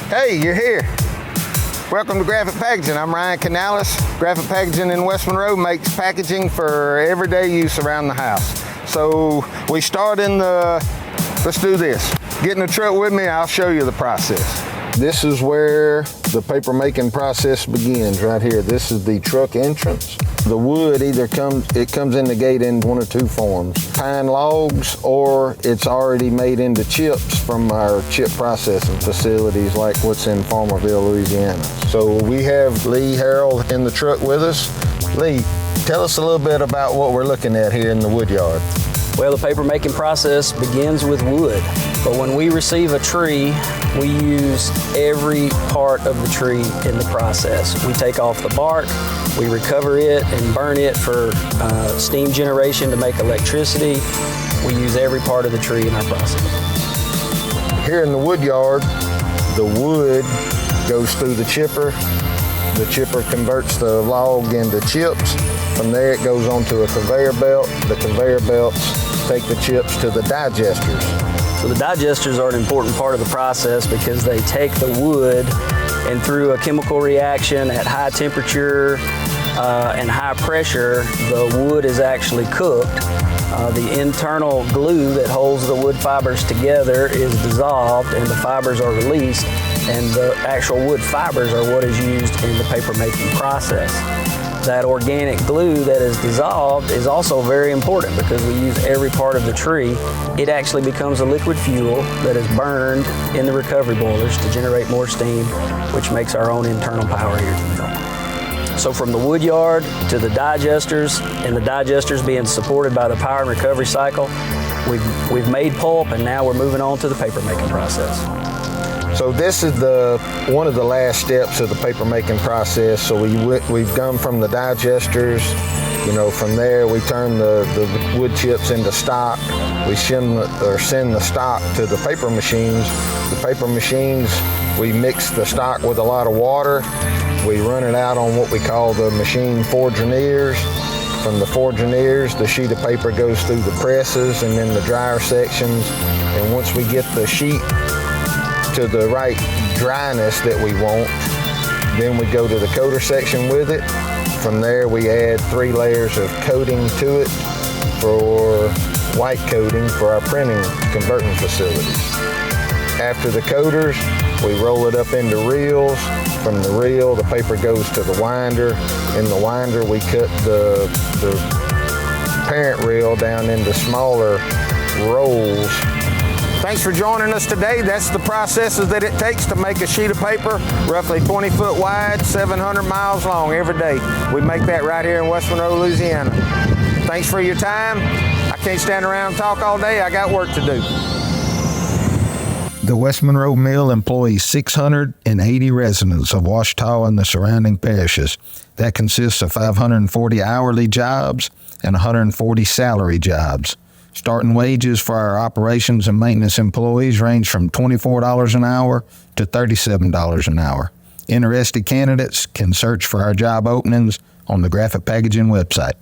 Hey, you're here. Welcome to Graphic Packaging. I'm Ryan Canales. Graphic Packaging in West Monroe makes packaging for everyday use around the house. So we start let's do this. Get in the truck with me, I'll show you the process. This is where the paper making process begins, right here. This is the truck entrance. The wood comes in the gate in one or two forms. Pine logs, or it's already made into chips from our chip processing facilities like what's in Farmerville, Louisiana. So we have Lee Harrell in the truck with us. Lee, tell us a little bit about what we're looking at here in the wood yard. Well, the paper making process begins with wood, but when we receive a tree, we use every part of the tree in the process. We take off the bark, we recover it and burn it for steam generation to make electricity. We use every part of the tree in our process. Here in the wood yard, the wood goes through the chipper. The chipper converts the log into chips. From there it goes onto a conveyor belt. The conveyor belts take the chips to the digesters. So the digesters are an important part of the process because they take the wood and through a chemical reaction at high temperature and high pressure, the wood is actually cooked. The internal glue that holds the wood fibers together is dissolved and the fibers are released, and the actual wood fibers are what is used in the paper making process. That organic glue that is dissolved is also very important because we use every part of the tree. It actually becomes a liquid fuel that is burned in the recovery boilers to generate more steam, which makes our own internal power here at the mill. So from the wood yard to the digesters, and the digesters being supported by the power and recovery cycle, we've made pulp, and now we're moving on to the paper making process. So this is one of the last steps of the paper making process. So we've gone from the digesters, from there we turn the wood chips into stock. We send the stock to the paper machines. The paper machines, we mix the stock with a lot of water. We run it out on what we call the machine forgineers. From the forgineers, the sheet of paper goes through the presses and then the dryer sections. And once we get the sheet to the right dryness that we want, then we go to the coater section with it. From there we add 3 layers of coating to it for white coating for our printing converting facilities. After the coaters, we roll it up into reels. From the reel, the paper goes to the winder. In the winder, we cut the parent reel down into smaller rolls. Thanks for joining us today. That's the processes that it takes to make a sheet of paper roughly 20 foot wide, 700 miles long every day. We make that right here in West Monroe, Louisiana. Thanks for your time. I can't stand around and talk all day. I got work to do. The West Monroe Mill employs 680 residents of Ouachita and the surrounding parishes. That consists of 540 hourly jobs and 140 salary jobs. Starting wages for our operations and maintenance employees range from $24 an hour to $37 an hour. Interested candidates can search for our job openings on the Graphic Packaging website.